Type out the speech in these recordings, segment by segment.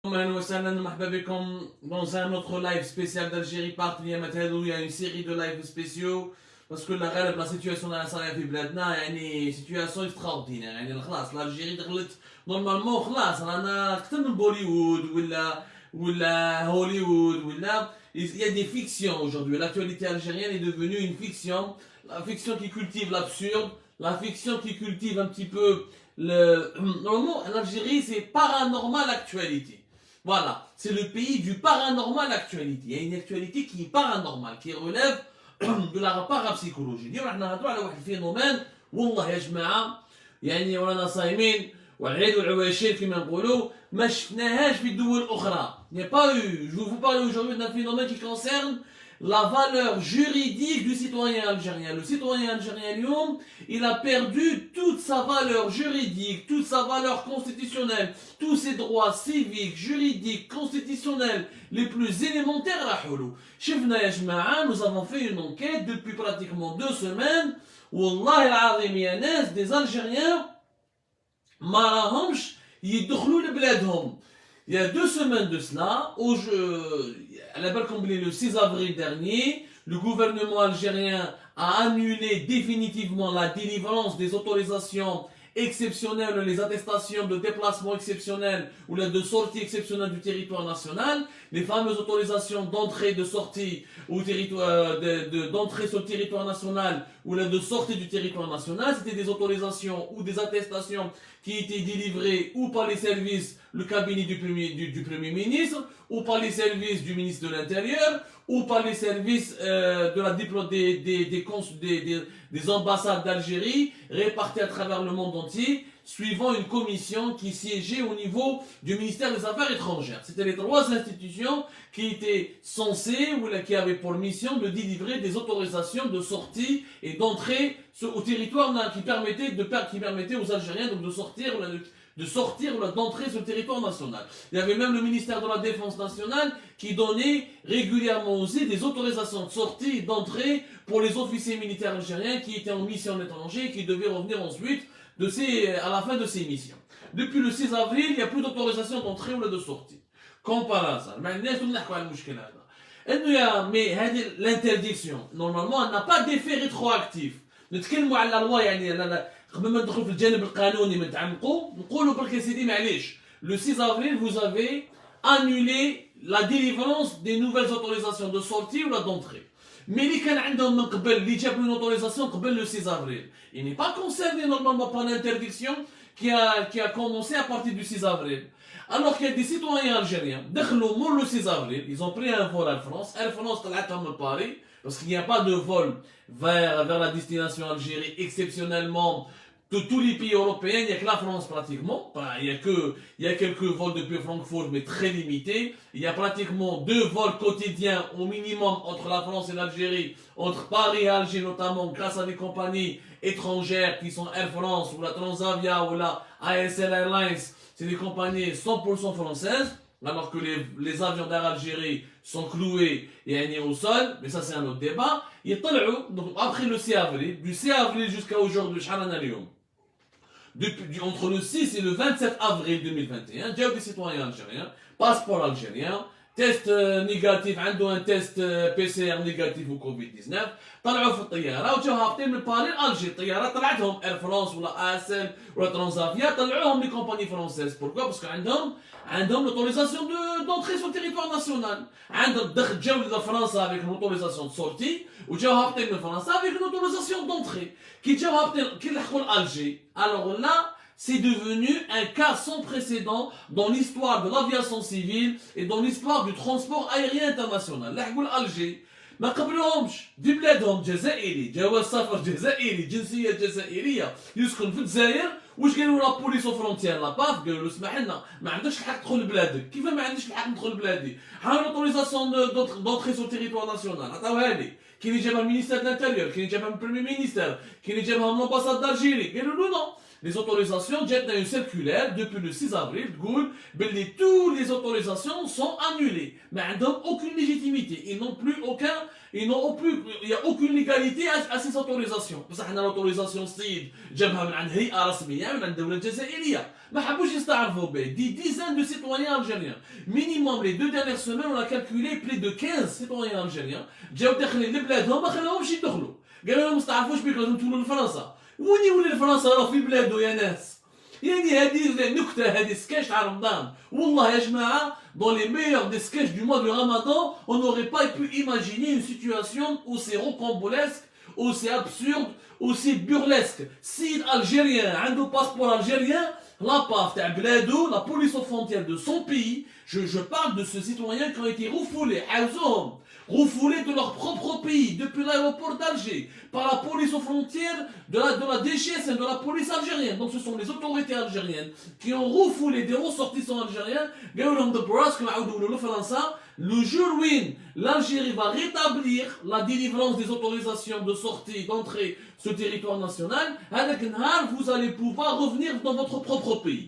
Ahlan wa sahlan, marhaba bikum dans un autre live spécial d'Algérie part. Il y a une série de lives spéciaux parce que la situation dans la صايره في بلادنا يعني situation extraordinaire. يعني خلاص l'Algérie دخلت normalement خلاص رانا اكثر من بوليوود ولا هوليوود ولا il y a des fictions aujourd'hui. L'actualité algérienne est devenue une fiction, la fiction qui cultive l'absurde, la fiction qui cultive un petit peu le normalement l'Algérie c'est paranormal actualité. Voilà, c'est le pays du paranormal actualité. Il y a une actualité qui est paranormale, qui relève de la parapsychologie. اليوم راح نهضروا على واحد الفينومين والله يا جماعه يعني ورانا صايمين والعيد والعواشير كما نقولوا ما شفناهاش في الدول الاخرى. Il n'y a pas eu. Je vais vous parler aujourd'hui d'un phénomène qui concerne la valeur juridique du citoyen algérien. Le citoyen algérien اليوم, il a perdu toute sa valeur juridique, toute sa valeur constitutionnelle, tous ses droits civiques, juridiques, constitutionnels les plus élémentaires راحوا. شفنا يا جماعه, nous avons fait une enquête depuis pratiquement 2 semaines. والله العظيم يا ناس, des Algériens ما راهمش يدخلوا لبلادهم. Il y a 2 semaines de cela, le 6 avril dernier, le gouvernement algérien a annulé définitivement la délivrance des autorisations exceptionnelles, les attestations de déplacement exceptionnel ou de sortie exceptionnelle du territoire national, les fameuses autorisations d'entrée, de sortie au territoire, d'entrée sur le territoire national ou de sortie du territoire national. C'était des autorisations ou des attestations qui étaient délivrées ou par les services, le cabinet du Premier ministre, ou par les services du ministre de l'Intérieur, ou par les services des ambassades d'Algérie réparties à travers le monde entier, suivant une commission qui siégeait au niveau du ministère des Affaires étrangères. C'était les 3 institutions qui étaient censées ou qui avaient pour mission de délivrer des autorisations de sortie et d'entrée au territoire qui permettaient aux Algériens donc de sortir ou d'entrer sur le territoire national. Il y avait même le ministère de la Défense nationale qui donnait régulièrement aussi des autorisations de sortie et d'entrée pour les officiers militaires algériens qui étaient en mission à l'étranger et qui devaient revenir ensuite à la fin de ces missions. Depuis le 6 avril, il n'y a plus d'autorisation d'entrée ou de sortie. Comme par hasard. Mais l'interdiction, normalement, elle n'a pas d'effet rétroactif. نتكلموا على la loi يعني قبل ما ندخل في الجانب القانوني نتعمقوا نقولوا برك يا سيدي معليش. Le 6 avril, vous avez annulé la délivrance des nouvelles autorisations de sortie ou d'entrée. Mais اللي كان عندهم من قبل اللي جابوا une autorisation قبل le 6 avril, il n'est pas concerné normalement par l'interdiction qui a commencé à partir du 6 avril. Alors qu'il y a des citoyens algériens, دخلوا le 6 avril, ils ont pris un vol à France, Air France طلعتهم من Paris, parce qu'il n'y a pas de vol vers la destination Algérie exceptionnellement. Tous les pays européens, il n'y a que la France pratiquement. Il y a quelques vols depuis Francfort, mais très limités. Il y a pratiquement 2 vols quotidiens au minimum entre la France et l'Algérie, entre Paris et Alger notamment, grâce à des compagnies étrangères qui sont Air France ou la Transavia ou la ASL Airlines. C'est des compagnies 100% françaises. Alors que les avions d'Air Algérie sont cloués et alignés au sol, mais ça c'est un autre débat. Donc après le 6 avril, du 6 avril jusqu'à aujourd'hui, entre le 6 et le 27 avril 2021, il y a des citoyens algériens, passeport algérien, test négatif, عنده un test PCR négatif au Covid-19, طلعوا في الطياره وجاو هابطين من باريس الجي. الطياره طلعتهم اير فرانس ولا اسل ولا ترانزافيا, طلعوهم لي كومباني فرونسيز. Pourquoi? Parce عندهم l'autorisation d'entrée sur le territoire national. عندهم جاو لفرنسا avec une autorisation de sortie وجاو هابطين من فرنسا avec une autorisation d'entrée. كي جاو هابطين كي لحقوا الجي, alors là c'est devenu un cas sans précédent dans l'histoire de l'aviation civile et dans l'histoire du transport aérien international. لحقوا الجي ما قبلهمش في بلادهم جزائري, جواز سفر جزائري, جنسيه جزائريه, يسكن في الجزائر. واش قالوا لا بوليس او فرونتيير لا باف, قالوا له اسمح لنا ما عندكش الحق تدخل لبلادك. كيف ما عندكش الحق ندخل لبلادي؟ حاول اوتوريزاسيون دونتري سو تيريتوار ناسيونال عطاوها لي. كاين اللي جابها من المينيستير دانتيريور, كاين اللي جابها من البريمي مينيستير, كاين اللي جابها من لامباساد دالجيري. قالوا له نو, les autorisations, جاتنا une circulaire depuis le 6 avril تقول باللي toutes les autorisations sont annulées. Mais ils n'ont aucune légitimité. Ils n'ont plus aucun, il n'y a aucune légalité à ces autorisations. بصح حنا l'autorisation السيد جابها من عند هيئة رسمية من عند الدولة الجزائرية. ما حبوش يستعرفوا به. Des dizaines de citoyens algériens. Minimum les 2 dernières semaines on a calculé plus de 15 citoyens algériens. جاو داخلين لبلادهم ما خلاوهمش يدخلوا. قالوا لهم ما استعرفوش بك لازم تولوا لفرنسا. وين يولي لفرنسا راه في بلادو يا ناس. يعني هذه نكته هذه سكاش تاع رمضان والله يا جماعه dans les meilleurs des sketchs du mois de Ramadan on n'aurait pas pu imaginer une situation aussi rocambolesque aussi absurde aussi burlesque. Si algérien عنده passeport algérien la PAF تاع بلادو la police aux frontières de son pays je parle de ceux citoyens qui ont été refoulés حاوزوهم refoulés de leur propre pays depuis l'aéroport d'Alger par la police aux frontières de la DGSN, de la police algérienne. Donc ce sont les autorités algériennes qui ont refoulé des ressortissants algériens. Le jour où l'Algérie va rétablir la délivrance des autorisations de sortie, d'entrée sur le territoire national, vous allez pouvoir revenir dans votre propre pays.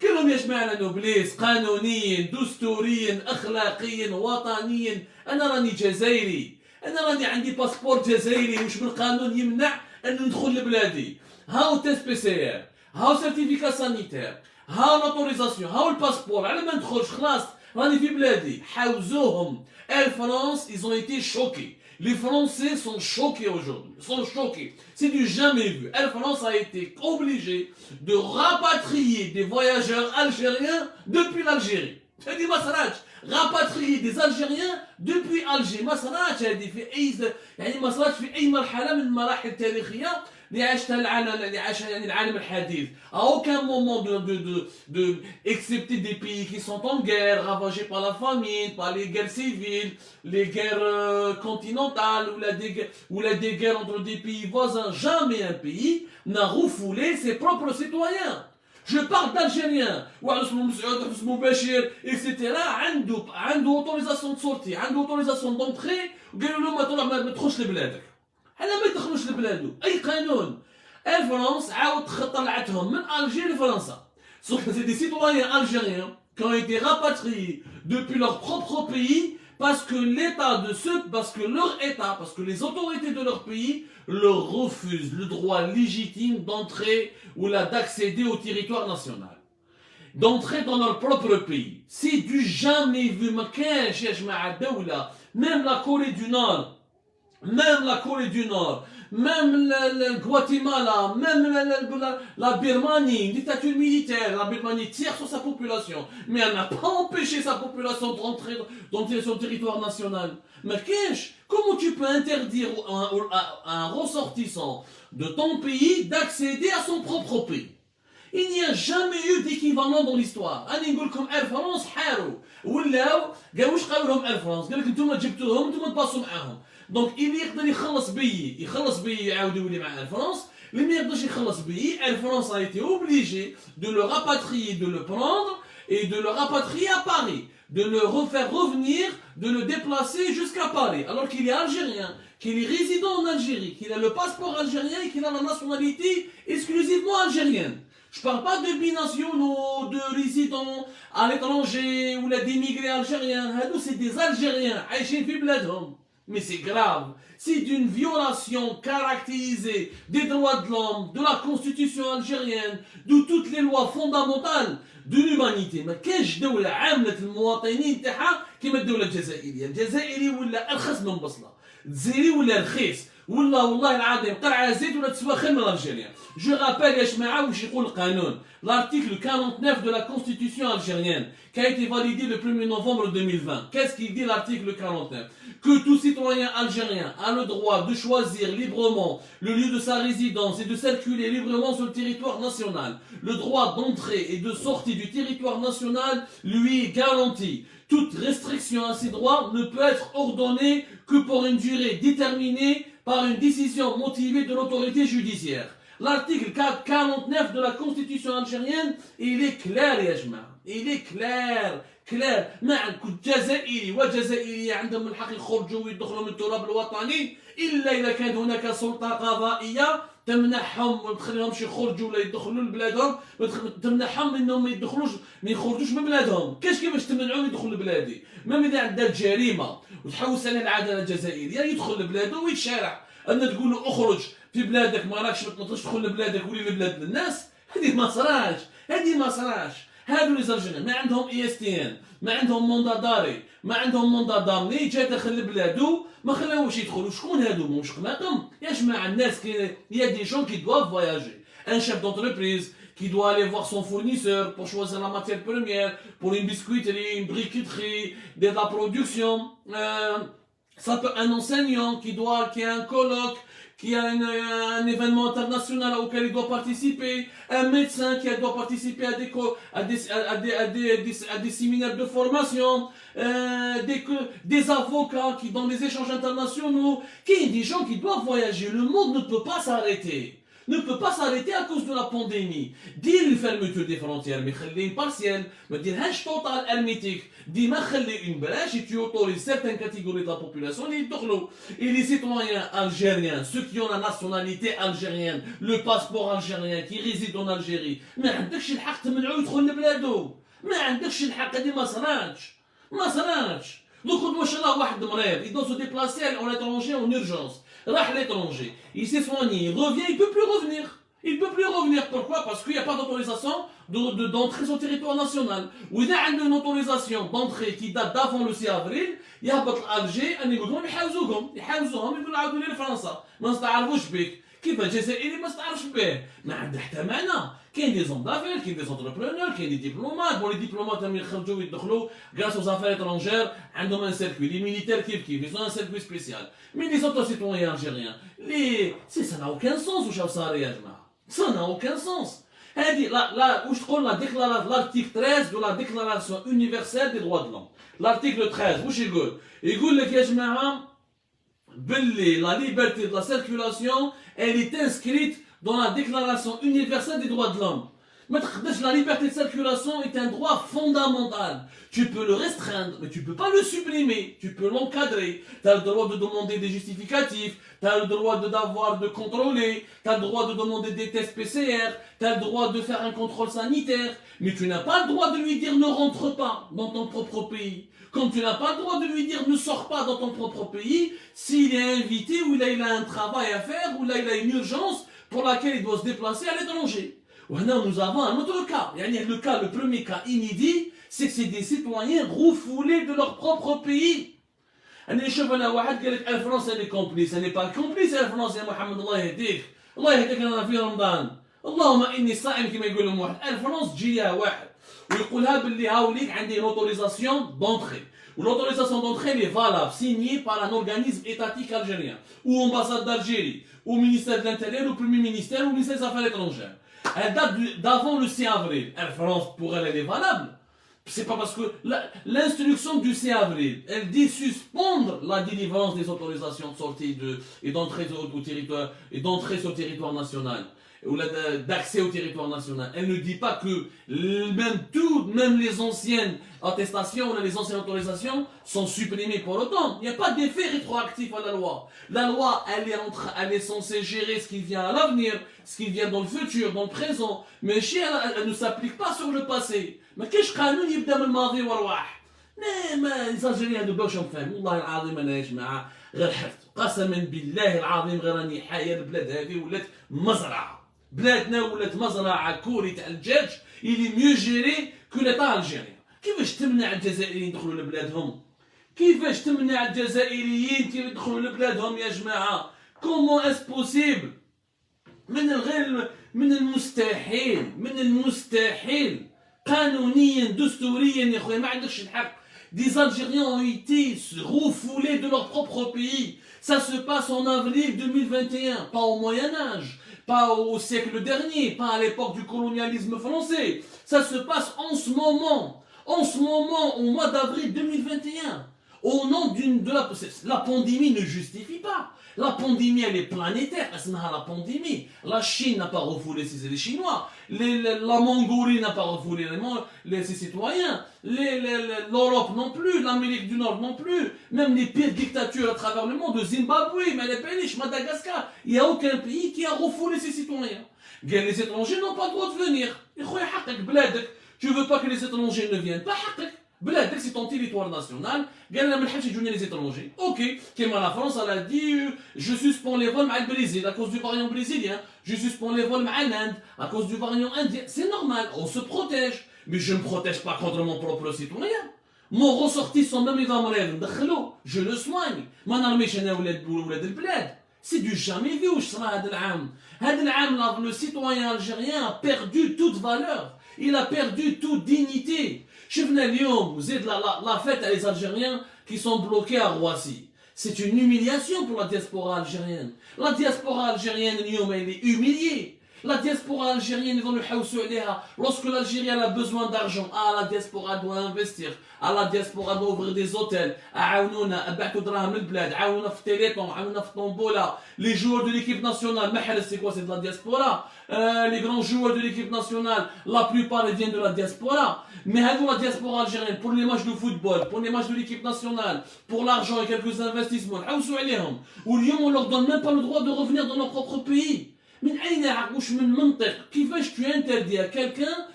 كلهم يجمعنا نوبليس قانونيا دستوريا اخلاقيا وطنيا. انا راني جزائري انا راني عندي باسبور جزائري واش بالقانون يمنع ان ندخل لبلادي. هاو تيست بي سي ار هاو سيرتيفيكا سانيتير هاو لوتوريزاسيون هاو الباسبور على ما ندخلش خلاص راني في بلادي. حاوزوهم. Air France ils ont été choqués. Les Français sont choqués aujourd'hui, sont choqués. C'est du jamais vu. Air France a été obligé de rapatrier des voyageurs algériens depuis l'Algérie. C'est dit Masrach, rapatrier des Algériens depuis Alger. Masrach a dit يعني Masrach في أي مرحلة من المراحل التاريخية اللي عاشتها العالم الحديث. À aucun moment de excepté des pays qui sont en guerre, ravagés par la famine, par les guerres civiles, les guerres continentales ou des guerres entre des pays voisins, jamais un pays n'a refoulé ses propres citoyens. Je parle d'Algériens, etc. عنده autorisation de sortie, عنده autorisation d'entrée, وقالوا له ما تدخلش لبلادك. حنا ما يدخلوش لبلادو اي قانون. اير فرانس عاود طلعتهم من الجير لفرنسا. C'est des citoyens algériens qui ont été rapatriés depuis leur propre pays parce que les autorités de leur pays leur refusent le droit légitime d'entrer ou d'accéder au territoire national. D'entrer dans leur propre pays. C'est du jamais vu. ما كانش يا جماعة الدولة. Même la Corée du Nord, même le Guatemala, même la Birmanie, une dictature militaire, la Birmanie tire sur sa population, mais elle n'a pas empêché sa population d'entrer sur le territoire national. Mais comment tu peux interdire à un ressortissant de ton pays d'accéder à son propre pays? Il n'y a jamais eu d'équivalent dans l'histoire. أنا نقول لكم Air France حاروا ولاو قالوا واش قالوا لهم Air France؟ قال لك انتم جبتوهم انتم تباصوا معاهم. دونك اللي يقدر يخلص بيي يعاود يولي مع Air France. اللي ما يقدرش يخلص بيي Air France a été obligé de le rapatrier, de le prendre et de le rapatrier à Paris, de le refaire revenir, de le déplacer jusqu'à Paris, alors qu'il est algérien, qu'il est résident en Algérie, qu'il a le passeport algérien et qu'il a la nationalité exclusivement algérienne. Je ne parle pas de binationaux, de résidents à l'étranger ou d'émigrés algériens. C'est des Algériens, mais c'est grave. C'est une violation caractérisée des droits de l'homme, de la constitution algérienne, de toutes les lois fondamentales de l'humanité. Mais كاش دولة عاملة المواطنين تاعها كيما الدولة الجزائرية. الجزائري ولا أرخص من بصلة. الجزائري ولا رخيص. والله العظيم قرعة زيت ولا تسوى خير من الجزائر. Je rappelle يا جماعة واش يقول القانون. L'article 49 de la Constitution algérienne qui a été validé le 1er novembre 2020. Qu'est-ce qu'il dit l'article 49? Que tout citoyen algérien a le droit de choisir librement le lieu de sa résidence et de circuler librement sur le territoire national. Le droit d'entrée et de sortie du territoire national lui est garanti. Toute restriction à ces droits ne peut être ordonnée que pour une durée déterminée par une décision motivée de l'autorité judiciaire. L'article 49 de la Constitution algérienne, il est clair يا جماعة. Il est clair. ما عندكم جزائري وجزائرية عندهم من الحق يخرجوا ويدخلوا من التراب الوطني إلا إذا كان هناك سلطة قضائية تمنعهم ما تخليهمش يخرجوا ولا يدخلوا لبلادهم، تمنعهم انهم ما يخرجوش من بلادهم. كيفاش تمنعهم يدخلوا لبلادي؟ ما اذا عندها جريمه وتحوس عليه العداله الجزائريه يدخل لبلاده ويتشارع. انا تقول له اخرج في بلادك ما راكش ما تنطش تدخل لبلادك ولي لبلاد الناس، هذه ما صراش، هذه ما صراش. هادو لي زالجيريان ما عندهم اي اس تي ان، ما عندهم موندا داري، ما عندهم موندا دارني، جا داخل لبلادو ما خلاوش يدخلوا. شكون هادو؟ مش قناقم يا جماعه الناس يا دي جون كي دوافent voyager. Un chef d'entreprise qui doit aller voir son fournisseur pour choisir la matière première, pour une biscuiterie, une briqueterie, de la production. Ça peut un enseignant qui a un colloque, qui a un événement international auquel il doit participer, un médecin qui doit participer à des séminaires de formation, des avocats qui dans les échanges internationaux, des gens qui doivent voyager. Le monde ne peut pas s'arrêter. Ne peut pas s'arrêter à cause de la pandémie. Dire une fermeture des frontières, mais une partielle, mais dire un total hermétique, dire une brèche et tu autorises certaines catégories de la population, et les citoyens algériens, ceux qui ont la nationalité algérienne, le passeport algérien, qui résident en Algérie, ما عندكش الحق تمنعو يدخل لبلادو، ما عندكش الحق، هذه ما صراتش، ما صراتش. Donc ما شاء الله واحد مريض, il doit se déplacer en étranger en urgence. Rah l'étranger, il s'est soigné, il revient, il ne peut plus revenir. Il ne peut plus revenir. Pourquoi? Parce qu'il n'y a pas d'autorisation d'entrée sur le territoire national. Ou il y a une autorisation d'entrée qui date d'avant le 6 avril, il y a Alger, ils يحاوزوهم يقولوا عاودوا لي لفرنسا. ما نستعرفوش بك. كيف الجزائري ما نستعرفش به. ما عنده حتى معنى. كاين دي زون دافير, كاين دي زونتربرونور, كاين دي ديبلومات. بون لي ديبلومات هم يخرجوا ويدخلوا grâce aux affaires étrangères, عندهم un circuit. Les militaires ils ont un circuit spécial. Mais les autres citoyens algériens, ça n'a aucun sens. واش صار يا جماعه؟ Ça n'a aucun sens. هذه واش تقول l'article 13 de la déclaration universelle des droits de l'homme. L'article 13 واش يقول؟ يقول لك يا جماعه باللي la liberté de la circulation elle est inscrite dans la déclaration universelle des droits de l'homme. La liberté de circulation est un droit fondamental. Tu peux le restreindre, mais tu ne peux pas le supprimer. Tu peux l'encadrer. Tu as le droit de demander des justificatifs. Tu as le droit de contrôler. Tu as le droit de demander des tests PCR. Tu as le droit de faire un contrôle sanitaire. Mais tu n'as pas le droit de lui dire ne rentre pas dans ton propre pays. Comme tu n'as pas le droit de lui dire ne sors pas dans ton propre pays s'il est invité ou là il a un travail à faire ou là il a une urgence pour laquelle il doit se déplacer à l'étranger. Nous avons un autre cas. Le premier cas inédit, c'est que c'est des citoyens refoulés de leur propre pays. La France elle est complice, elle n'est pas complice la France يا محمد الله يهديك. الله يهديك أنا في رمضان. اللهم إني صائم كما يقول لهم واحد. الفرنسا تجيها واحد ويقولها باللي هاوليك عندي l'autorisation d'entrée. L'autorisation d'entrée elle est valable, signée par un organisme étatique algérien, ou ambassade d'Algérie, ou ministère de l'Intérieur, ou Premier ministère, ou ministère des Affaires étrangères. Elle date d'avant le 6 avril. La France, pour elle, elle est valable. C'est pas parce que l'instruction du 6 avril, elle dit suspendre la délivrance des autorisations de sortie et d'entrée au territoire et d'entrée sur le territoire national ou d'accès au territoire national. Elle ne dit pas que même les anciennes attestations ou les anciennes autorisations sont supprimées pour autant. Il n'y a pas d'effet rétroactif à la loi. La loi, elle est censée gérer ce qui vient à l'avenir, ce qui vient dans le futur, dans le présent. Mais elle ne s'applique pas sur le passé. Mais qu'est-ce que يبدا من الماضي والواح؟ ما الجزائريين هادو باش نفهم والله العظيم انا يا جماعه غير حفظ قسما بالله العظيم غير راني حاير البلاد هذه ولات مزرعه. بلادنا ولات مزرعه كوري تاع الدجاج اللي ميو جيري كو ليطا الجيريان. كيفاش تمنع الجزائريين يدخلوا لبلادهم؟ كيفاش تمنع الجزائريين يدخلوا لبلادهم يا جماعه؟ كومون اس بوسيبل؟ من المستحيل قانونيا دستوريا يا خويا ما عندكش الحق. Des Algériens ont été refoulés de leur propre pays. Ça se passe en avril 2021, pas au Moyen-Âge, pas au siècle dernier, pas à l'époque du colonialisme français. Ça se passe en ce moment, au mois d'avril 2021. au nom de la pandémie ne justifie pas. La pandémie, elle est planétaire. La pandémie. La Chine n'a pas refoulé ses Chinois. La Mongolie n'a pas refoulé ses citoyens. L'Europe non plus. L'Amérique du Nord non plus. Même les pires dictatures à travers le monde, de Zimbabwe, Madagascar, il n'y a aucun pays qui a refoulé ses citoyens. Les étrangers n'ont pas le droit de venir. Tu veux pas que les étrangers ne viennent pas. C'est ton territoire national. Les étrangers. Ok. La France, elle a dit je suspends les vols avec le Brésil à cause du variant brésilien. Je suspends les vols avec l'Inde à cause du variant indien. C'est normal, on se protège. Mais je ne me protège pas contre mon propre citoyen. Mon ressortissant, même il va me rêver, je le soigne. C'est du jamais vu. Le citoyen algérien a perdu toute valeur. Il a perdu toute dignité. Vous êtes la fête à les Algériens qui sont bloqués à Roissy. C'est une humiliation pour la diaspora algérienne. La diaspora algérienne, elle est humiliée. La diaspora algérienne, lorsque l'Algérie a besoin d'argent, la diaspora doit investir, la diaspora doit ouvrir des hôtels, les joueurs de l'équipe nationale, c'est quoi, c'est de la diaspora. Les grands joueurs de l'équipe nationale, la plupart viennent de la diaspora. Mais la diaspora algérienne, pour les matchs de football, pour les matchs de l'équipe nationale, pour l'argent et quelques investissements, on ne leur donne même pas le droit de revenir dans leur propre pays. Kifesh tu interdis à quelqu'un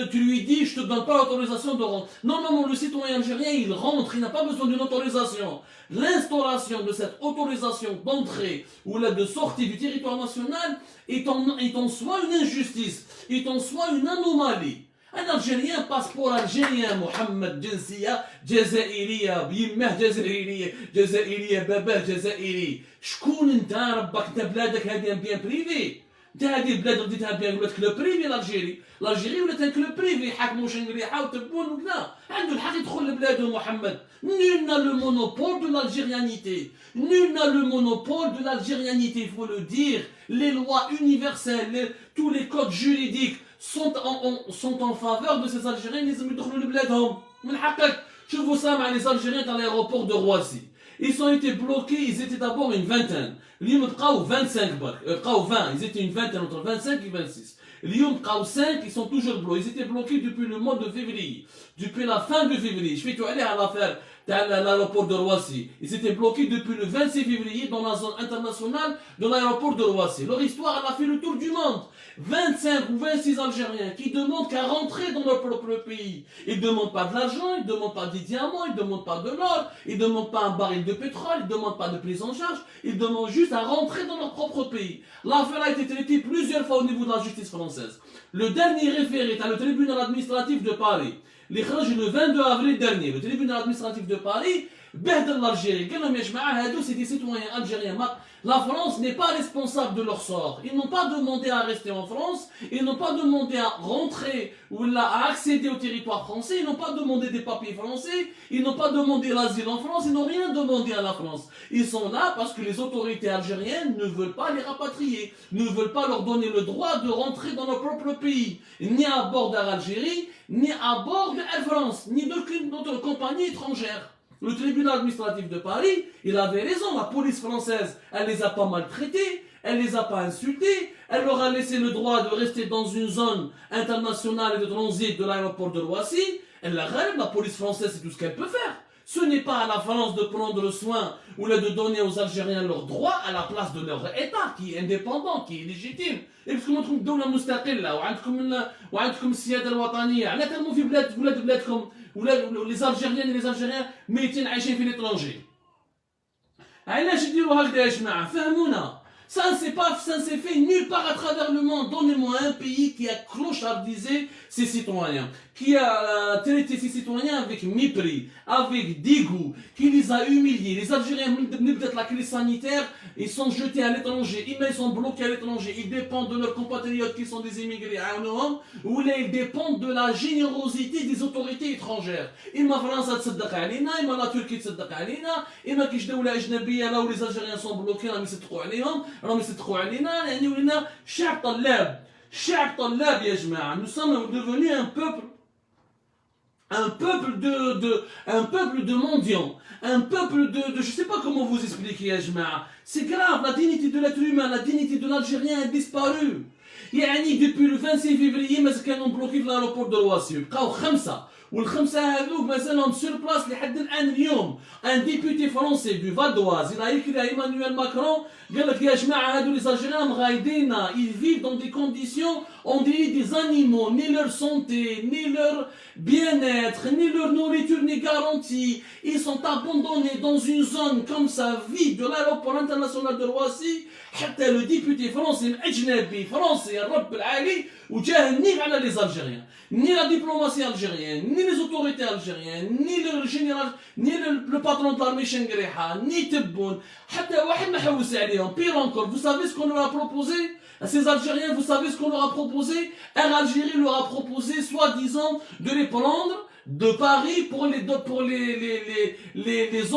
tu lui dis je te donne pas l'autorisation de rentrer. Non, le citoyen algérien il rentre, il n'a pas besoin d'une autorisation. L'instauration de cette autorisation d'entrée ou de sortie du territoire national est en soi une injustice, est en soi une anomalie. Un Algérien, passeport algérien, Mohamed Jensia, Jazairiya, Bimah Jazairiya, Baba Jazairi. شكون انت ربك انت بلادك هذه بيان بريفي انت هذه البلاد رديتها بيان ولات كلوب بريفي الجيري ولات ان كلوب بريفي حاكموا شنقريحه وتبون وكذا عنده الحق يدخل لبلاده محمد. Nul n'a le monopole de l'algérianité. Nul n'a le monopole de l'algérianité, il faut le dire. Les lois universelles, tous les codes juridiques sont en faveur de ces Algériens. Ils ont يدخلوا لبلادهم من حقك. شوفوا سامع les Algériens dans l'aéroport de Roissy. Ils ont été bloqués, ils étaient d'abord une vingtaine. L'Yom Bqaou 25 Bqaou 20, ils étaient une vingtaine entre 25 et 26. L'Yom Bqaou 5, ils sont toujours bloqués. Ils étaient bloqués depuis le mois de février. Depuis la fin de février. Je vais aller à l'affaire à l'aéroport de Roissy. Ils étaient bloqués depuis le 26 février dans la zone internationale de l'aéroport de Roissy. Leur histoire, elle a fait le tour du monde. 25 ou 26 Algériens qui demandent qu'à rentrer dans leur propre pays. Ils ne demandent pas de l'argent, ils ne demandent pas des diamants, ils ne demandent pas de l'or, ils ne demandent pas un baril de pétrole, ils ne demandent pas de prise en charge, ils demandent juste à rentrer dans leur propre pays. L'affaire a été traitée plusieurs fois au niveau de la justice française. Le dernier référé est le tribunal administratif de Paris. Les Kharj le 22 avril dernier, le tribunal administratif de Paris, l'Algérie, c'est des citoyens algériens. La France n'est pas responsable de leur sort. Ils n'ont pas demandé à rester en France, ils n'ont pas demandé à rentrer ou à accéder au territoire français, ils n'ont pas demandé des papiers français, ils n'ont pas demandé l'asile en France, ils n'ont rien demandé à la France. Ils sont là parce que les autorités algériennes ne veulent pas les rapatrier, ne veulent pas leur donner le droit de rentrer dans leur propre pays, ni à bord d'Air Algérie, ni à bord de Air France, ni d'aucune autre compagnie étrangère. Le tribunal administratif de Paris, il avait raison, la police française, elle les a pas maltraités, elle les a pas insultés, elle leur a laissé le droit de rester dans une zone internationale de transit de l'aéroport de Roissy. La police française, c'est tout ce qu'elle peut faire. Ce n'est pas à la France de prendre le soin ou de donner aux Algériens leurs droits à la place de leur État, qui est indépendant, qui est légitime. Et parce que nous avons une دولة مستقلة وعندكم السيادة الوطنية، على ترموا في بلادكم les Algériennes et les Algériens ميتين عايشين في l'étranger. علاش يديروا هكذا يا جماعة؟ فهمونا. Ça ne s'est fait nulle part à travers le monde. Donnez-moi un pays qui a clochardisé ses citoyens, qui a traité ses citoyens avec mépris, avec dégoût, qui les a humiliés. Les Algériens, peut-être la crise sanitaire, ils sont jetés à l'étranger, ils sont bloqués à l'étranger, ils dépendent de leurs compatriotes qui sont des immigrés, ou ils dépendent de la générosité des autorités étrangères. إما فرنسا تصدق علينا, إما la Turquie تصدق علينا, إما كيش دولة أجنبية là où les Algériens sont bloqués, راهم يصدقوا عليهم. راهم يصدقوا علينا يعني ولينا شعب طلاب يا جماعه. Nous sommes devenus un peuple un peuple de mendiants, un peuple de je sais pas comment vous expliquer, ya jama'a. C'est grave, la dignité de l'être humain, la dignité de l'Algérien a disparu. يعني depuis le 26 février مازال كانوا بلوكي في l'aéroport de Roissy بقاو خمسة والخمسة هذوك مازالهم سور بلاص لحد الآن اليوم. ان ديبوتي فرونسي دو فال دواز il a écrit à Emmanuel Macron قال لك يا جماعة هذو les Algériens مغايدينا ils vivent dans des conditions on dirait des animaux, ni leur santé, ni leur bien-être, ni leur nourriture n'est garantie. Ils sont abandonnés dans une zone comme ça, vide de l'aéroport international de Roissy. حتى le député français الأجنبي فرنسي الرب العالي وجاه النيف على les Algériens. Ni la diplomatie algérienne, ni les autorités algériennes, ni le général, ni le patron de l'armée Chenguereha, ni Tebboune. حتى واحد ما حوس عليهم. Pire encore, vous savez ce qu'on leur a proposé? Ces Algériens, vous savez ce qu'on leur a proposé? Air Algérie leur a proposé, soi-disant, de les prendre de Paris pour les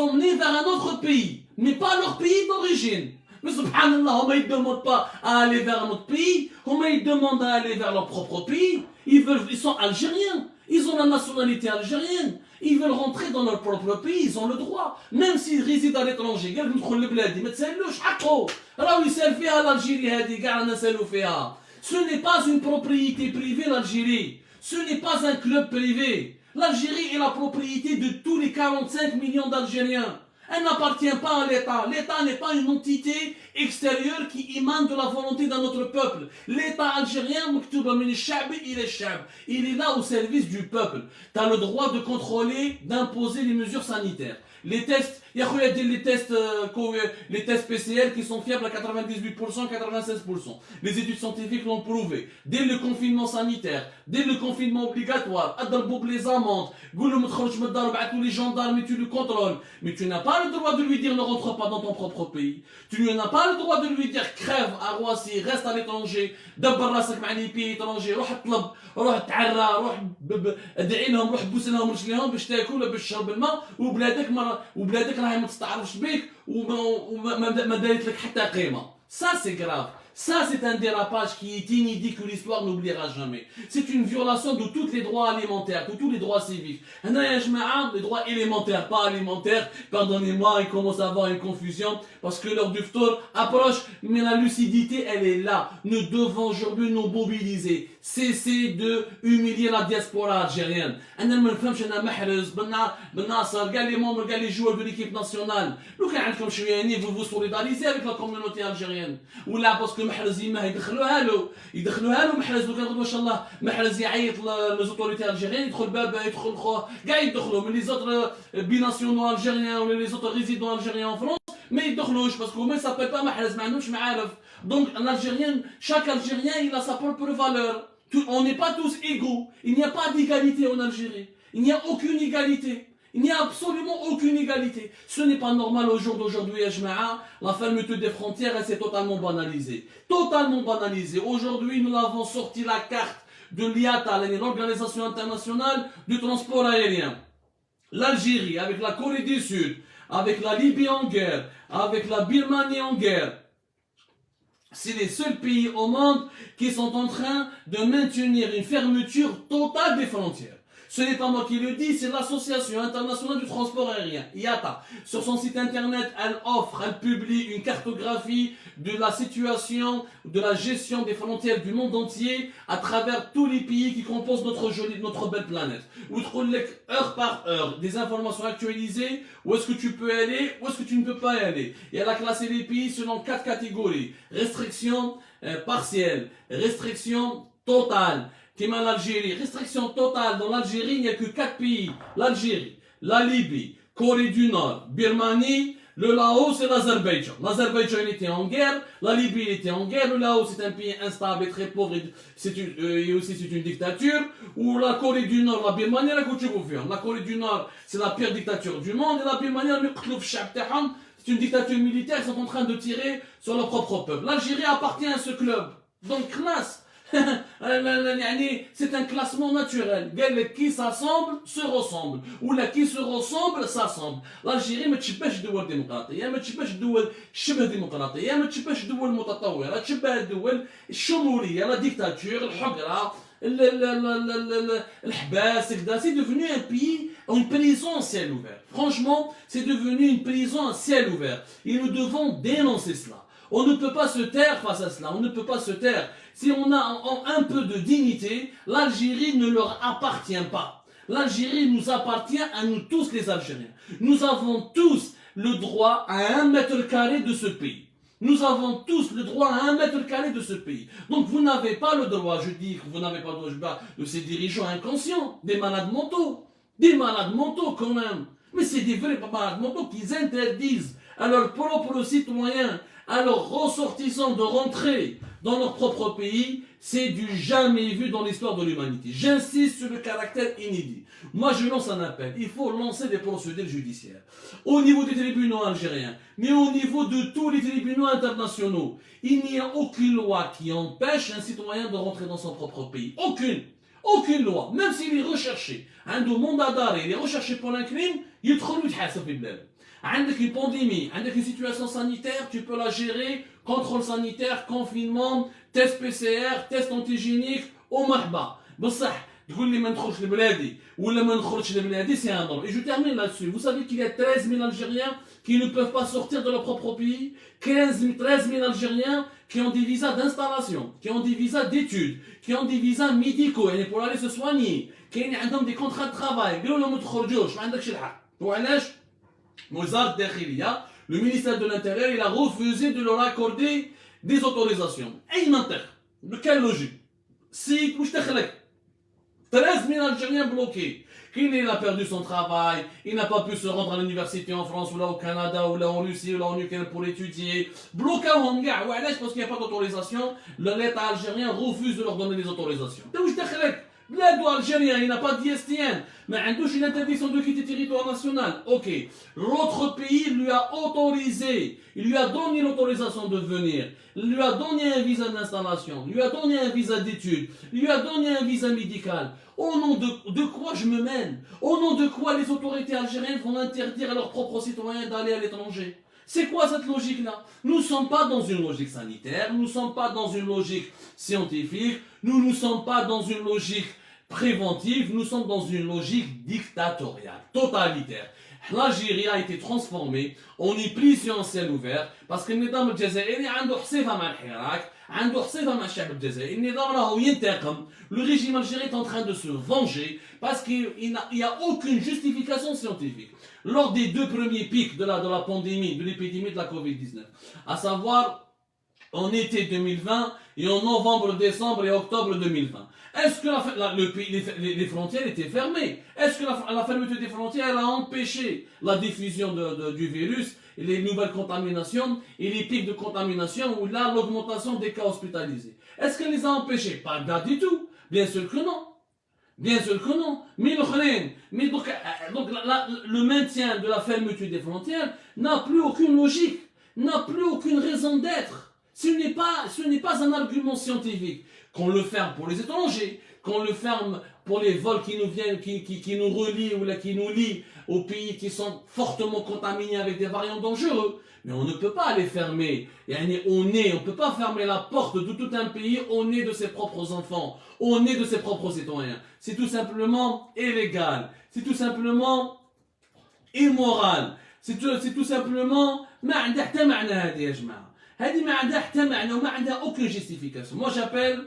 emmener vers un autre pays, mais pas leur pays d'origine. Mais subhanallah, ils ne demandent pas à aller vers un autre pays, ils demandent à aller vers leur propre pays. Ils sont Algériens, ils ont la nationalité algérienne. Ils veulent rentrer dans leur propre pays, ils ont le droit. Même s'ils résident à l'étranger, قال ندخل لبلادي ما تسالوش حقه. راهو يسال فيها l'Algérie هذه كاع نسالوا فيها. Ce n'est pas une propriété privée l'Algérie. Ce n'est pas un club privé. L'Algérie est la propriété de tous les 45 millions d'Algériens. Elle n'appartient pas à l'État. L'État n'est pas une entité extérieure qui émane de la volonté d'un autre peuple. L'État algérien, il est là au service du peuple. Tu as le droit de contrôler, d'imposer les mesures sanitaires. Les tests, il y a les tests PCL qui sont fiables à 98%, 96%. Les études scientifiques l'ont prouvé. Dès le confinement sanitaire, dès le confinement obligatoire, adrboub les amendes, tous les gendarmes et tu le contrôles. Mais tu n'as pas le droit de lui dire ne rentre pas dans ton propre pays. Tu n'as pas le droit de lui dire crève à Roissy, reste à l'étranger, دبر راسك مع les pays étrangers, روح اطلب, روح تعرى, روح ادعي لهم, روح بوس لهم رجليهم باش تاكل ولا باش تشرب الماء وبلادك راهي ما تستعرفش بيك وما دارت لك حتى قيمه. Ça c'est grave. Ça, c'est un dérapage qui est inédit que l'histoire n'oubliera jamais. C'est une violation de tous les droits alimentaires, de tous les droits civiques. Les droits élémentaires, pas alimentaires, pardonnez-moi, il commence à avoir une confusion, parce que l'heure du ftour approche, mais la lucidité, elle est là. Nous devons aujourd'hui nous mobiliser. Cesser de humilier la diaspora algérienne. أنا ما نفهمش أنا محرز بالناصر قال لي membres قال لي joueurs de l'équipe nationale. لو كان عندكم شوية يعني vous vous solidarisez avec la communauté algérienne. ولا باسكو محرز يما يدخلوها له محرز لو كان غدوه ان شاء الله محرز يعيط لي زوتوريتي الجيريان يدخل بابا يدخل خوه كاع يدخلوا من لي زوتر بيناسيونال الجيريان ولا لي زوتر ريزيدون الجيريان فرونس ما يدخلوش باسكو ما سابيل با محرز ما عندهمش معارف. Donc l'Algérien, chaque Algérien il a sa propre valeur. On n'est pas tous égaux. Il n'y a pas d'égalité en Algérie. Il n'y a aucune égalité. Il n'y a absolument aucune égalité. Ce n'est pas normal au jour d'aujourd'hui, la fermeture des frontières, elle s'est totalement banalisée. Totalement banalisée. Aujourd'hui, nous avons sorti la carte de l'IATA, l'Organisation internationale du transport aérien. L'Algérie, avec la Corée du Sud, avec la Libye en guerre, avec la Birmanie en guerre, c'est les seuls pays au monde qui sont en train de maintenir une fermeture totale des frontières. Ce n'est pas moi qui le dis, c'est l'Association internationale du transport aérien, IATA. Sur son site internet, elle publie une cartographie de la situation, de la gestion des frontières du monde entier à travers tous les pays qui composent notre belle planète. Où heure par heure, des informations actualisées, où est-ce que tu peux aller, où est-ce que tu ne peux pas y aller. Et elle a classé les pays selon 4 catégories. Restriction partielle, restriction totale. L'Algérie, restriction totale. Dans l'Algérie, il n'y a que 4 pays. L'Algérie, la Libye, Corée du Nord, Birmanie, le Laos et l'Azerbaïdjan. L'Azerbaïdjan était en guerre, la Libye était en guerre, le Laos c'est un pays instable et très pauvre et aussi c'est une dictature. Ou la Corée du Nord, la Birmanie, la Corée du Nord c'est la pire dictature du monde et la Birmanie, c'est une dictature militaire, ils sont en train de tirer sur leur propre peuple. L'Algérie appartient à ce club. Donc classe. C'est un classement naturel. Qui s'assemble se ressemble. Ou là qui se ressemble s'assemble. L'Algérie ما تشبهش دول ديمقراطية، ما تشبهش دول شبه ديمقراطية، ما تشبهش دول متطورة، تشبه الدول الشمولية، لا ديكتاتور، الحقرة، c'est devenu un pays, une prison à ciel ouvert. Franchement, c'est devenu une prison à ciel ouvert. Et nous devons dénoncer cela. On ne peut pas se taire face à cela, on ne peut pas se taire. Si on a un peu de dignité, l'Algérie ne leur appartient pas. L'Algérie nous appartient à nous tous les Algériens. Nous avons tous le droit à 1 mètre carré de ce pays. Nous avons tous le droit à 1 mètre carré de ce pays. Donc vous n'avez pas le droit, je dis que vous n'avez pas le droit de ces dirigeants inconscients, des malades mentaux quand même. Mais c'est des vrais malades mentaux qui interdisent à leurs propres citoyens, à leurs ressortissants de rentrer dans leur propre pays. C'est du jamais vu dans l'histoire de l'humanité. J'insiste sur le caractère inédit. Moi, je lance un appel. Il faut lancer des procédures judiciaires. Au niveau des tribunaux algériens, mais au niveau de tous les tribunaux internationaux, il n'y a aucune loi qui empêche un citoyen de rentrer dans son propre pays. Aucune. Aucune loi. Même s'il est recherché. Un mandat d'arrêt, il est recherché pour un crime, il est trop عندك une pandémie, عندك une situation sanitaire, tu peux la gérer, contrôle sanitaire, confinement, test PCR, test antigénique, ومرحبا. بصح تقول لي ما ندخلش لبلادي ولا ما ندخلش لبلادي, c'est un drôle. Et je termine là-dessus. Vous savez qu'il y a 13 000 Algériens qui ne peuvent pas sortir de leur propre pays, 13 000 Algériens qui ont des visas d'installation, qui ont des visas d'études, qui ont des visas médicaux يعني pour aller se soigner, qui ont des contrats de travail. قالوا لهم ما تخرجوش, ما عندكش الحق. وعلاش؟ وزارة الداخلية, le ministère de l'Intérieur, il a refusé de leur accorder des autorisations. أي منطق? De quelle logique? Si, واش دخلك? 13 000 Algériens bloqués. Il a perdu son travail, il n'a pas pu se rendre à l'université en France, ou là au Canada, ou là en Russie, ou là en Ukraine pour étudier. Bloqué en gars, parce qu'il n'y a pas d'autorisation, l'État algérien refuse de leur donner des autorisations. L'État algérien, il n'a pas d'ISTN, mais il a une interdiction de quitter le territoire national. Ok, l'autre pays lui a autorisé, il lui a donné l'autorisation de venir, il lui a donné un visa d'installation, il lui a donné un visa d'études, il lui a donné un visa médical. Au nom de quoi je me mène? Au nom de quoi les autorités algériennes vont interdire à leurs propres citoyens d'aller à l'étranger? C'est quoi cette logique-là? Nous ne sommes pas dans une logique sanitaire, nous ne sommes pas dans une logique scientifique, nous ne sommes pas dans une logique préventive, nous sommes dans une logique dictatoriale, totalitaire. L'Algérie a été transformée en une prison en ciel ouvert parce que le نظام الجزائري عنده حصيفة مع الحراك, عنده حصيفة مع الشعب الجزائري. النظام راهو ينتقم. Le régime algérien est en train de se venger parce qu'il n'y a aucune justification scientifique. Lors des 2 premiers pics de la pandémie, de l'épidémie de la Covid-19, à savoir en été 2020 et en novembre, décembre et octobre 2020. Est-ce que les frontières étaient fermées? Est-ce que la fermeture des frontières a empêché la diffusion du virus, et les nouvelles contaminations et les pics de contamination ou là l'augmentation des cas hospitalisés? Est-ce qu'elle les a empêchés? Pas du tout. Bien sûr que non. Bien sûr que non. Mais donc le maintien de la fermeture des frontières n'a plus aucune logique, n'a plus aucune raison d'être. Ce n'est pas un argument scientifique. Qu'on le ferme pour les étrangers, qu'on le ferme pour les vols qui nous viennent, qui nous relient ou là, qui nous lient aux pays qui sont fortement contaminés avec des variants dangereux. Mais on ne peut pas les fermer. On ne peut pas fermer la porte de tout un pays au nez de ses propres enfants, au nez de ses propres citoyens. C'est tout simplement illégal. C'est tout simplement immoral. C'est tout simplement ما عندها حتى معنى هذه يا جماعة. هذه ما عندها حتى معنى وما عندها aucune justification. Moi j'appelle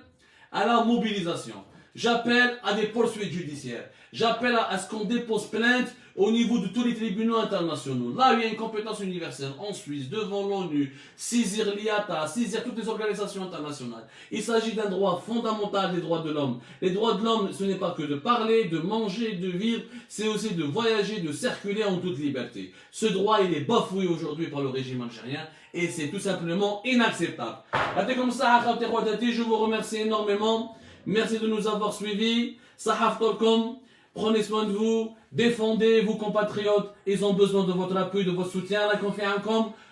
à la mobilisation. J'appelle à des poursuites judiciaires. J'appelle à ce qu'on dépose plainte au niveau de tous les tribunaux internationaux. Là où il y a une compétence universelle, en Suisse, devant l'ONU, saisir l'IATA, saisir toutes les organisations internationales. Il s'agit d'un droit fondamental des droits de l'homme. Les droits de l'homme, ce n'est pas que de parler, de manger, de vivre, c'est aussi de voyager, de circuler en toute liberté. Ce droit, il est bafoué aujourd'hui par le régime algérien et c'est tout simplement inacceptable. Je vous remercie énormément. Merci de nous avoir suivis. Sahaf Tolkom, prenez soin de vous, défendez vos compatriotes. Ils ont besoin de votre appui, de votre soutien. La confiance.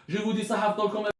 Je vous dis Sahaf Tolkom.